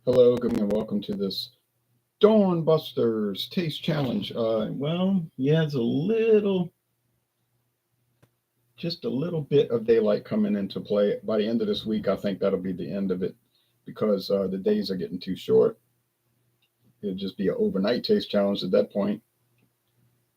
Hello, good morning, welcome to this Dawn Busters Taste Challenge. Yeah, it's just a little bit of daylight coming into play. By the end of this week, I think that'll be the end of it because the days are getting too short. It'll just be an overnight taste challenge at that point.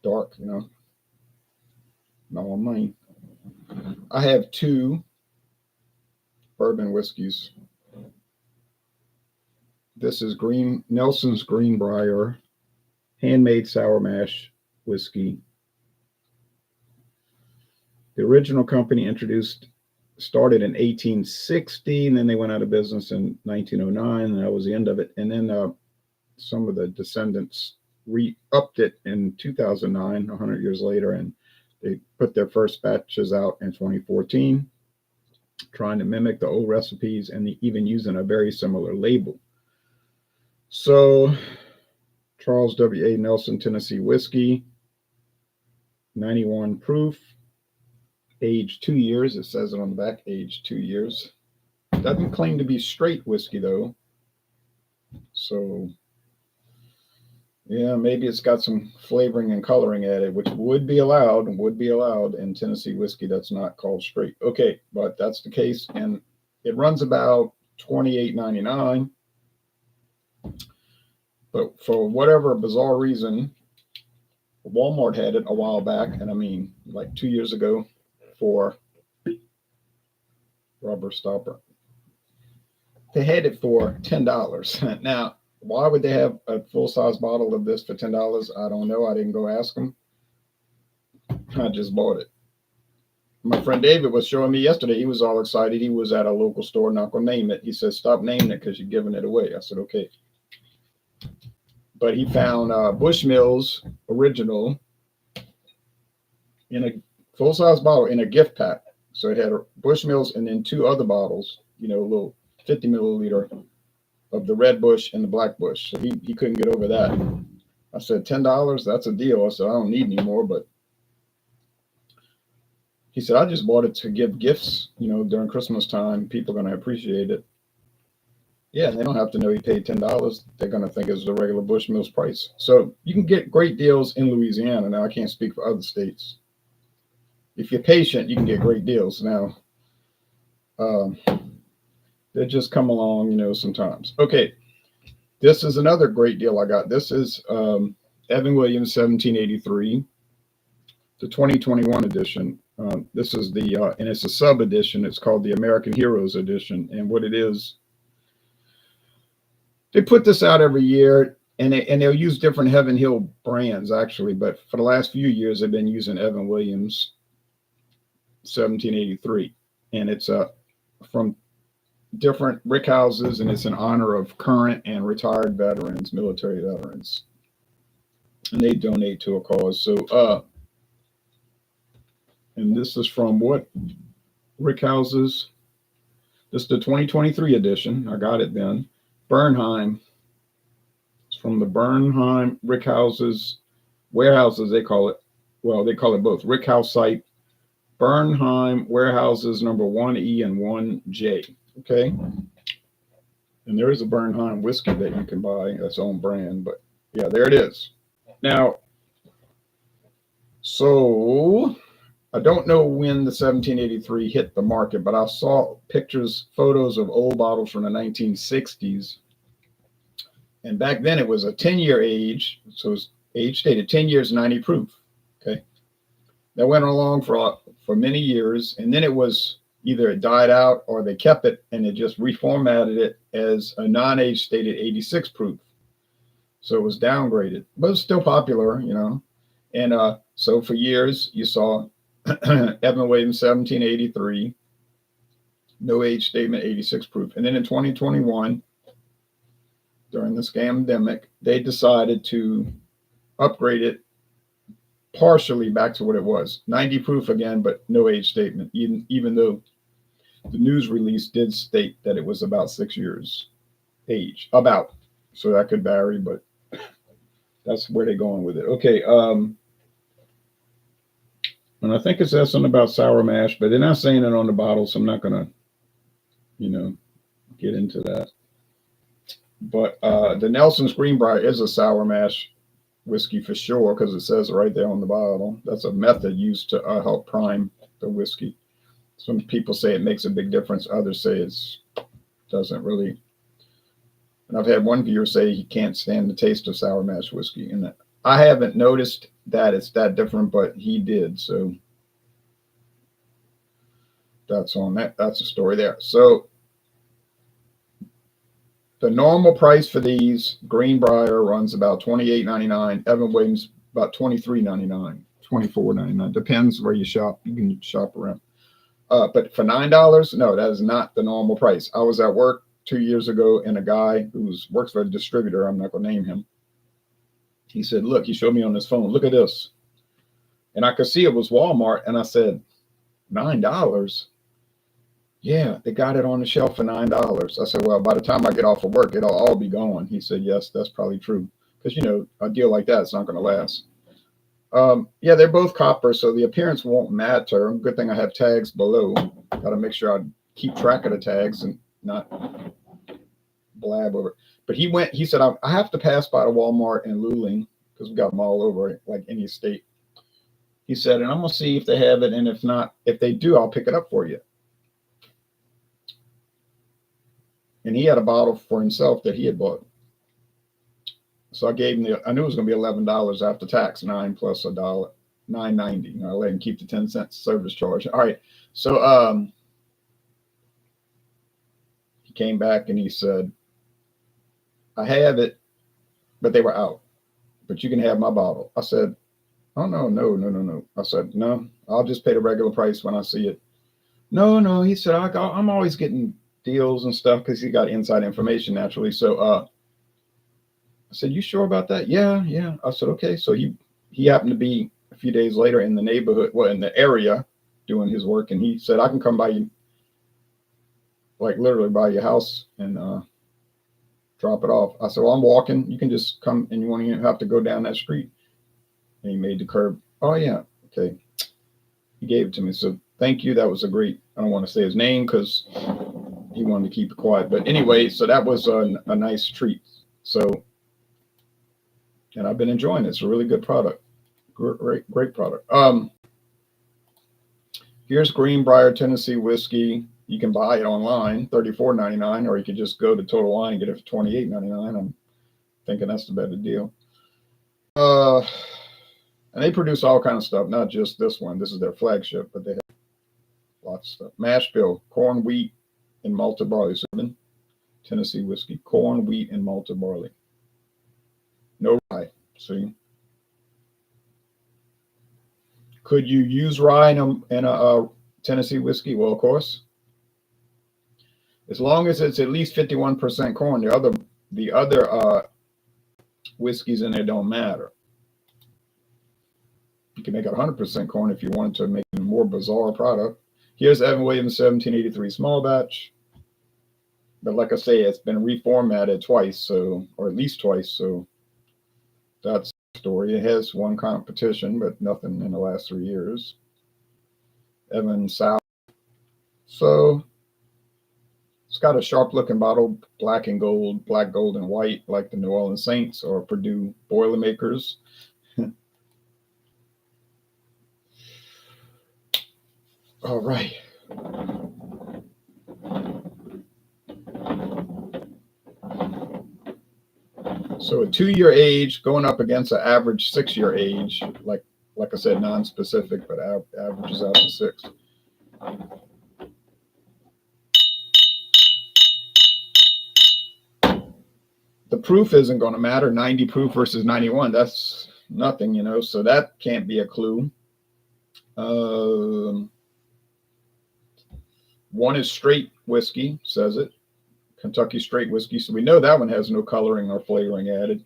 Dark, not on mine. I have two bourbon whiskeys. This is Nelson's Green Brier handmade sour mash whiskey. The original company started in 1860, and then they went out of business in 1909, and that was the end of it. And then some of the descendants re-upped it in 2009, 100 years later, and they put their first batches out in 2014, trying to mimic the old recipes and even using a very similar label. So, Charles W.A. Nelson Tennessee Whiskey, 91 proof, aged 2 years. It says it on the back, aged 2 years. Doesn't claim to be straight whiskey, though. So, yeah, maybe it's got some flavoring and coloring added, which would be allowed in Tennessee whiskey that's not called straight. Okay, but that's the case, and it runs about $28.99. But for whatever bizarre reason, Walmart had it a while back, and I mean, like 2 years ago, for rubber stopper. They had it for $10. Now, why would they have a full-size bottle of this for $10? I don't know. I didn't go ask them. I just bought it. My friend David was showing me yesterday. He was all excited. He was at a local store, not going to name it. He said, stop naming it because you're giving it away. I said, okay. But he found Bushmills original in a full-size bottle in a gift pack. So it had Bushmills and then two other bottles, a little 50 milliliter of the red Bush and the black Bush. So he couldn't get over that. I said, $10, that's a deal. I said, I don't need any more. But he said, I just bought it to give gifts, during Christmas time. People are going to appreciate it. Yeah, they don't have to know he paid $10. They're going to think it's the regular Bushmills price. So you can get great deals in Louisiana. Now, I can't speak for other states. If you're patient, you can get great deals. Now, they just come along, sometimes. Okay, this is another great deal I got. This is Evan Williams 1783, the 2021 edition. This is and it's a sub edition. It's called the American Heroes edition. And what it is, they put this out every year, and they'll use different Heaven Hill brands, actually. But for the last few years, they've been using Evan Williams 1783. And it's from different rick houses, and it's in honor of current and retired veterans, military veterans. And they donate to a cause. So, and this is from what rick houses? This is the 2023 edition. I got it then. Bernheim. It's from the Bernheim rick houses, warehouses, they call it. Well, they call it both. Rick house site. Bernheim warehouses number 1E and 1J. Okay. And there is a Bernheim whiskey that you can buy, its own brand. But yeah, there it is. Now, so I don't know when the 1783 hit the market, but I saw photos of old bottles from the 1960s. And back then it was a 10-year age. So it was age stated 10 years, 90 proof. Okay. That went along for many years. And then it was either it died out or they kept it and it just reformatted it as a non-age stated 86 proof. So it was downgraded, but it's still popular, And so for years you saw Evan Williams 1783, no age statement, 86 proof. And then in 2021, during the scamdemic, they decided to upgrade it partially back to what it was, 90 proof again, but no age statement, even though the news release did state that it was about 6 years age, about. So that could vary, but that's where they're going with it. Okay. And I think it says something about sour mash, but they're not saying it on the bottle, so I'm not going to, get into that. But the Nelson's Green Brier is a sour mash whiskey for sure, because it says it right there on the bottle. That's a method used to help prime the whiskey. Some people say it makes a big difference. Others say it doesn't really. And I've had one viewer say he can't stand the taste of sour mash whiskey. And I haven't noticed that it's that different, but he did. So that's on that. That's the story there. So the normal price for these Green Brier runs about $28.99. Evan Williams about $23.99, $24.99. Depends where you shop. You can shop around. But for $9, no, that is not the normal price. I was at work 2 years ago, and a guy who works for a distributor, I'm not going to name him, he said, look, he showed me on his phone, look at this. And I could see it was Walmart, and I said, $9? Yeah, they got it on the shelf for $9. I said, well, by the time I get off of work, it'll all be gone. He said, yes, that's probably true. Because, a deal like that, it's not going to last. Yeah, they're both copper, so the appearance won't matter. Good thing I have tags below. Got to make sure I keep track of the tags and not blab over it. But he said, I have to pass by the Walmart in Luling, because we got them all over, like any state. He said, and I'm going to see if they have it, and if not, if they do, I'll pick it up for you. And he had a bottle for himself that he had bought. So I gave him I knew it was going to be $11 after tax, $9 plus $1, $9.90. I let him keep the 10-cent service charge. All right. So he came back and he said, I have it, but they were out. But you can have my bottle. I said, oh, no. I said, no, I'll just pay the regular price when I see it. No. He said, I'm always getting deals and stuff, because he got inside information naturally. So I said, you sure about that? Yeah. I said, okay. So he happened to be a few days later in the neighborhood, in the area doing his work. And he said, I can come by you, like literally by your house, and drop it off. I said, well, I'm walking. You can just come, and you won't even have to go down that street. And he made the curb. Oh, yeah. Okay. He gave it to me. So thank you. That was I don't want to say his name because he wanted to keep it quiet. But anyway, so that was a nice treat. So, and I've been enjoying it. It's a really good product. Great product. Here's Green Brier Tennessee whiskey. You can buy it online, $34.99, or you could just go to Total Wine and get it for $28.99. I'm thinking that's the better deal. And they produce all kinds of stuff, not just this one. This is their flagship, but they have lots of stuff. Mash bill, corn, wheat, and malted barley. So Tennessee whiskey, corn, wheat, and malted barley. No rye. See? Could you use rye in a Tennessee whiskey? Well, of course. As long as it's at least 51% corn, the other whiskeys in there don't matter. You can make it 100% corn if you wanted to make a more bizarre product. Here's Evan Williams 1783 small batch. But like I say, it's been reformatted twice, or at least twice. So that's the story. It has one competition, but nothing in the last 3 years. Evan South. So it's got a sharp looking bottle, black, gold, and white, like the New Orleans Saints or Purdue Boilermakers. All right. So a 2-year age going up against an average 6-year age, like I said, non-specific, but averages out to 6. The proof isn't going to matter. 90 proof versus 91. That's nothing, so that can't be a clue. One is straight whiskey, says it. Kentucky straight whiskey. So we know that one has no coloring or flavoring added.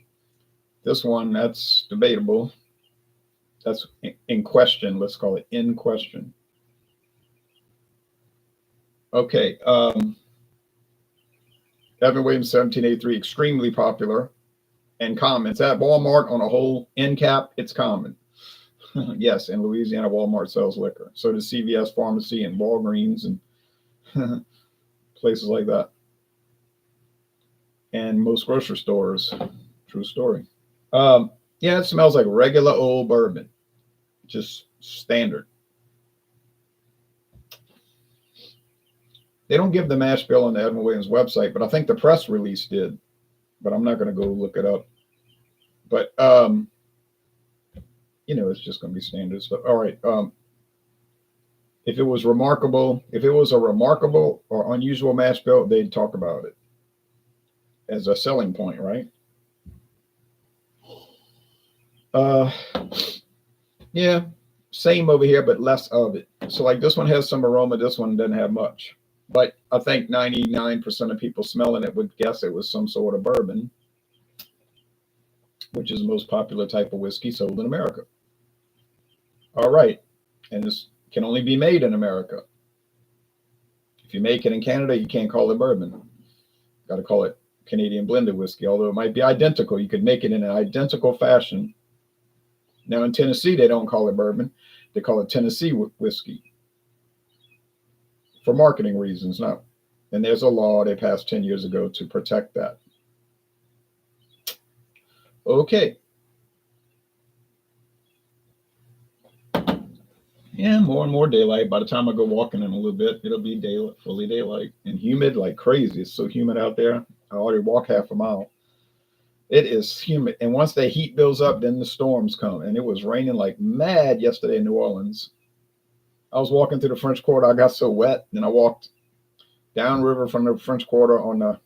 This one, that's debatable. That's in question. Let's call it in question. Okay. Evan Williams 1783, extremely popular and common. It's at Walmart on a whole end cap. It's common. Yes, in Louisiana, Walmart sells liquor. So does CVS Pharmacy and Walgreens and places like that. and most grocery stores. True story. Yeah, it smells like regular old bourbon, just standard. They don't give the mash bill on the Edwin Williams website, but I think the press release did. But I'm not going to go look it up. But it's just going to be standard stuff. All right. If it was a remarkable or unusual mash bill, they'd talk about it as a selling point, right? Yeah, same over here, but less of it. So like this one has some aroma, this one doesn't have much. But I think 99% of people smelling it would guess it was some sort of bourbon, which is the most popular type of whiskey sold in America. All right. And this can only be made in America. If you make it in Canada, you can't call it bourbon. Got to call it Canadian blended whiskey, although it might be identical. You could make it in an identical fashion. Now in Tennessee, they don't call it bourbon. They call it Tennessee whiskey for marketing reasons. Now, and there's a law they passed 10 years ago to protect that. Okay. Yeah, more and more daylight. By the time I go walking in a little bit, it'll be daylight, fully daylight, and humid like crazy. It's so humid out there. I already walk half a mile. It is humid. And once the heat builds up, then the storms come. And it was raining like mad yesterday in New Orleans. I was walking through the French Quarter. I got so wet. Then I walked downriver from the French Quarter on the,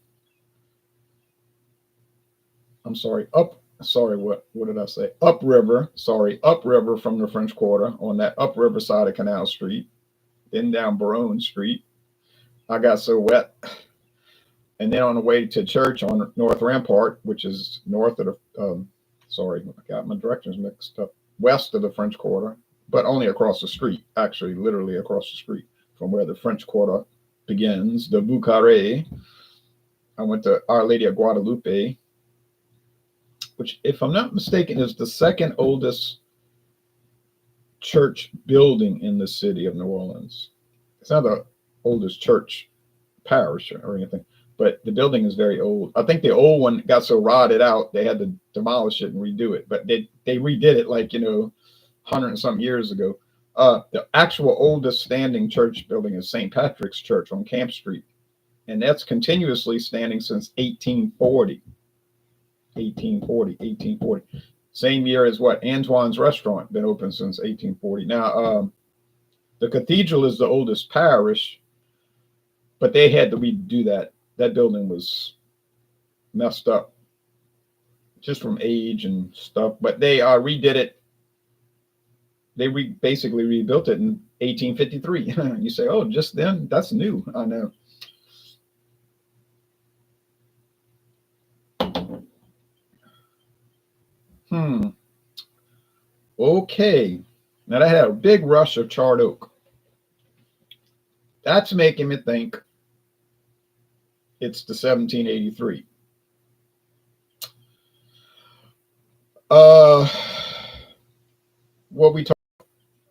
what did I say? Upriver from the French Quarter on that upriver side of Canal Street, then down Baronne Street. I got so wet. And then on the way to church on North Rampart, which is north of the, I got my directions mixed up, west of the French Quarter, but only across the street, actually, literally across the street from where the French Quarter begins, the Boucaré. I went to Our Lady of Guadalupe, which, if I'm not mistaken, is the second oldest church building in the city of New Orleans. It's not the oldest church parish or anything, but the building is very old. I think the old one got so rotted out, they had to demolish it and redo it. But they redid it 100 and something years ago. The actual oldest standing church building is St. Patrick's Church on Camp Street. And that's continuously standing since 1840. 1840. Same year as what? Antoine's Restaurant, been open since 1840. Now, the cathedral is the oldest parish, but they had to redo that. That building was messed up just from age and stuff, but they redid it. They basically rebuilt it in 1853. You say, oh, just then? That's new. I know. Okay. Now I had a big rush of charred oak. That's making me think it's the 1783. What we talk,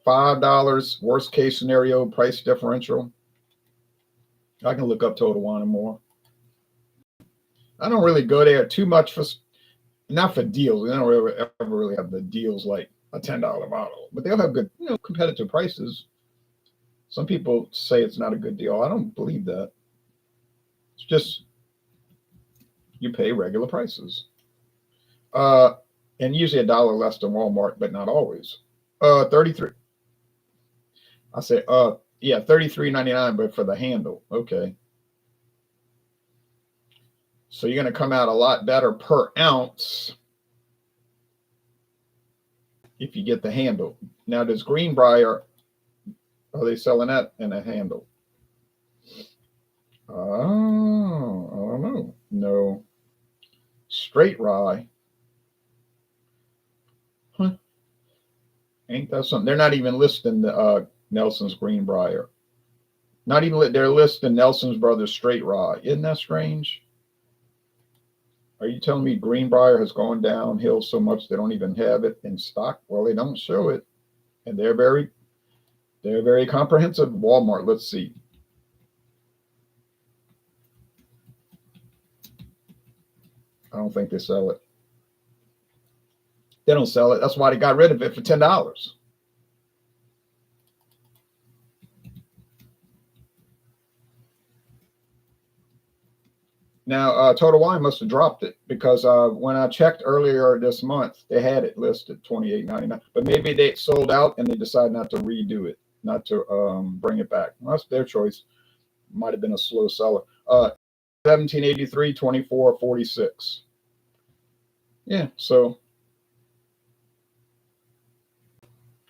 $5 worst case scenario price differential. I can look up Total Wine and More. I don't really go there too much not for deals. They don't ever really have the deals like a $10 bottle, but they'll have good, competitive prices. Some people say it's not a good deal. I don't believe that. It's just you pay regular prices. And usually $1 less than Walmart, but not always. 33. I say, $33.99, but for the handle. Okay. So you're going to come out a lot better per ounce if you get the handle. Now, does Green Brier, are they selling that in a handle? Oh, I don't know. No. Straight rye. Huh. Ain't that something? They're not even listing the Nelson's Green Brier. Not even, they're listing Nelson's Brothers Straight Rye. Isn't that strange? Are you telling me Green Brier has gone downhill so much they don't even have it in stock? Well, they don't show it. And they're very comprehensive. Walmart, let's see. I don't think they sell it. They don't sell it. That's why they got rid of it for $10. Now, Total Wine must have dropped it because when I checked earlier this month, they had it listed $28.99. But maybe they sold out and they decided not to redo it, not to bring it back. Well, that's their choice. Might have been a slow seller. 1783, 24.46. Yeah, so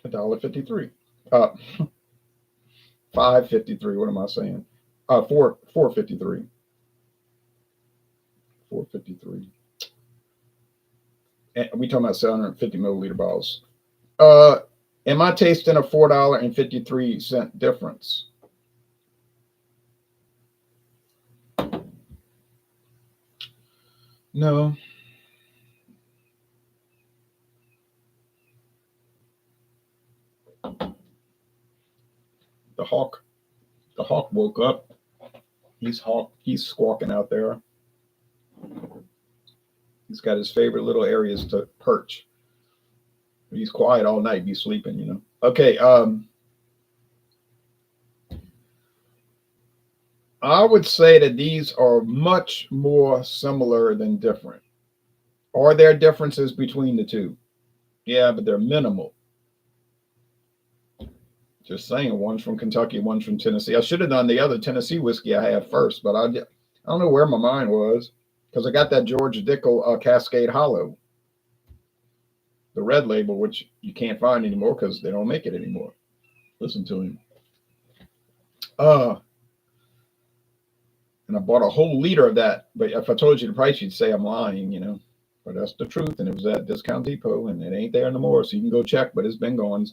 $1.53. 5.53. What am I saying? 4.53. 4.53. And we talking about 750 milliliter bottles. Am I tasting a $4.53 difference? No. The hawk woke up. He's squawking out there. He's got his favorite little areas to perch. He's quiet all night. He's sleeping, you know. Okay. I would say that these are much more similar than different. Are there differences between the two? Yeah, but they're minimal. Just saying, one's from Kentucky, one's from Tennessee. I should have done the other Tennessee whiskey I had first, but I don't know where my mind was because I got that George Dickel Cascade Hollow, the red label, which you can't find anymore because they don't make it anymore. Listen to him. And I bought a whole liter of that. But if I told you the price, you'd say I'm lying, you know. But that's the truth. And it was at Discount Depot, and it ain't there no more. So you can go check, but it's been gone.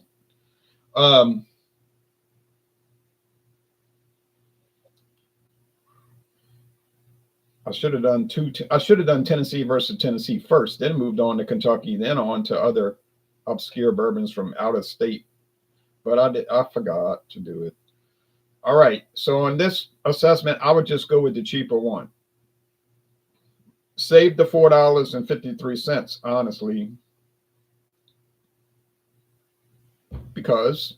I should have done Tennessee versus Tennessee first, then moved on to Kentucky, then on to other obscure bourbons from out of state. But I forgot to do it. All right. So on this assessment, I would just go with the cheaper one. Save the $4.53, honestly, because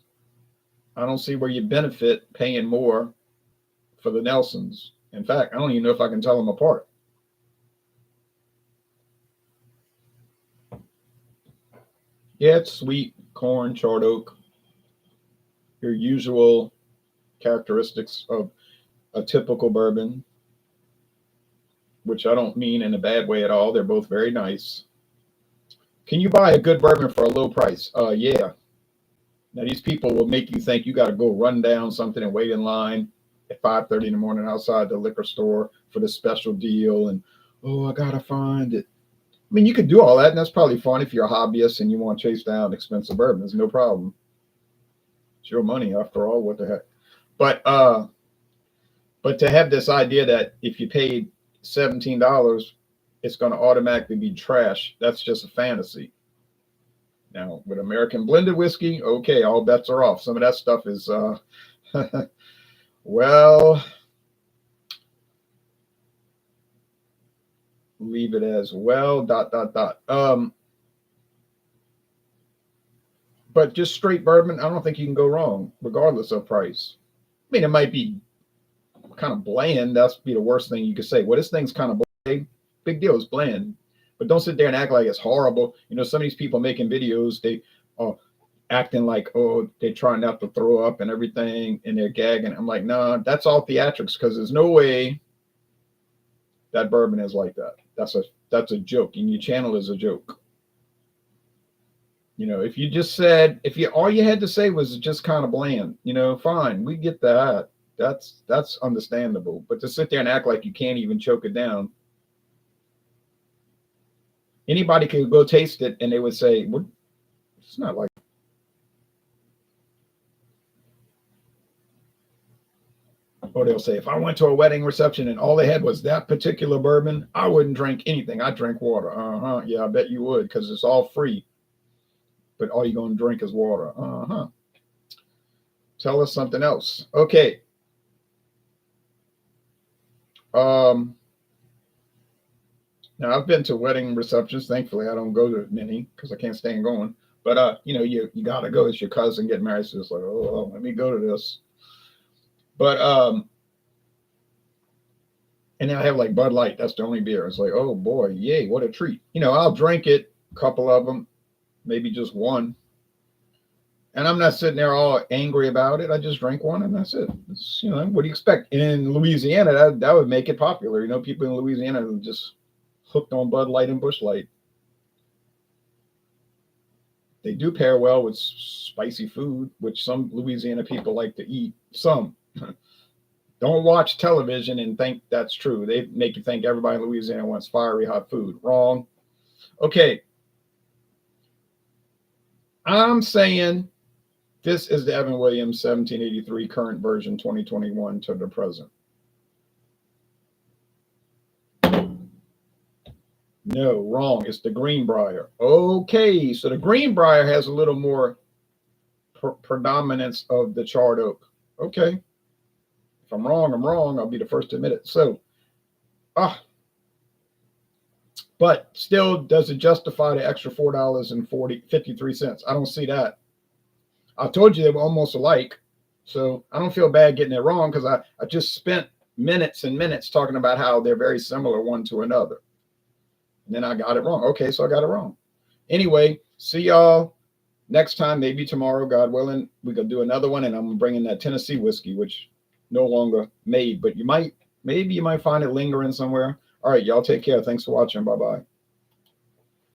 I don't see where you benefit paying more for the Nelsons. In fact, I don't even know if I can tell them apart. Yeah, it's sweet, corn, charred oak, your usual characteristics of a typical bourbon, which I don't mean in a bad way at all. They're both very nice. Can you buy a good bourbon for a low price? Yeah. Now these people will make you think you got to go run down something and wait in line at 5:30 in the morning outside the liquor store for the special deal, and I gotta find it. I mean, you could do all that, and that's probably fun if you're a hobbyist and you want to chase down expensive bourbon. There's no problem. It's your money after all. What the heck? But to have this idea that if you paid $17, it's going to automatically be trash, that's just a fantasy. Now, with American blended whiskey, okay, all bets are off. Some of that stuff is, well, leave it as well, ... But just straight bourbon, I don't think you can go wrong, regardless of price. I mean, it might be kind of bland. That's be the worst thing you could say. Well, this thing's kind of bland. Big deal, it's bland. But don't sit there and act like it's horrible. You know, some of these people making videos, they are acting like, they're trying not to throw up and everything, and they're gagging. I'm like, nah, that's all theatrics, because there's no way that bourbon is like that. That's a joke, and your channel is a joke. You know, if you just said, all you had to say was just kind of bland, you know, fine, we get that. That's understandable. But to sit there and act like you can't even choke it down, anybody could go taste it and they would say, well, it's not like. Or they'll say, if I went to a wedding reception and all they had was that particular bourbon, I wouldn't drink anything. I'd drink water. Yeah, I bet you would, because it's all free. But all you're going to drink is water. Tell us something else. Okay. Now I've been to wedding receptions. Thankfully, I don't go to many because I can't stand going. But you gotta go. It's your cousin getting married, so it's like, oh, let me go to this. But and then I have like Bud Light. That's the only beer. It's like, oh boy, yay, what a treat. I'll drink it, a couple of them, maybe just one. And I'm not sitting there all angry about it. I just drank one and that's it. What do you expect? In Louisiana, that would make it popular. People in Louisiana are just hooked on Bud Light and Busch Light. They do pair well with spicy food, which some Louisiana people like to eat. Some. Don't watch television and think that's true. They make you think everybody in Louisiana wants fiery hot food. Wrong. Okay. I'm saying this is the Evan Williams 1783 current version 2021 to the present. No, wrong. It's the Green Brier. Okay, so the Green Brier has a little more predominance of the charred oak. Okay. If I'm wrong, I'm wrong. I'll be the first to admit it. So, but still, does it justify the extra $4.53? I don't see that. I told you they were almost alike. So I don't feel bad getting it wrong because I just spent minutes and minutes talking about how they're very similar one to another. And then I got it wrong. Okay, so I got it wrong. Anyway, see y'all next time, maybe tomorrow, God willing. We could do another one, and I'm bringing that Tennessee whiskey, which no longer made, but maybe you might find it lingering somewhere. All right, y'all take care. Thanks for watching. Bye-bye.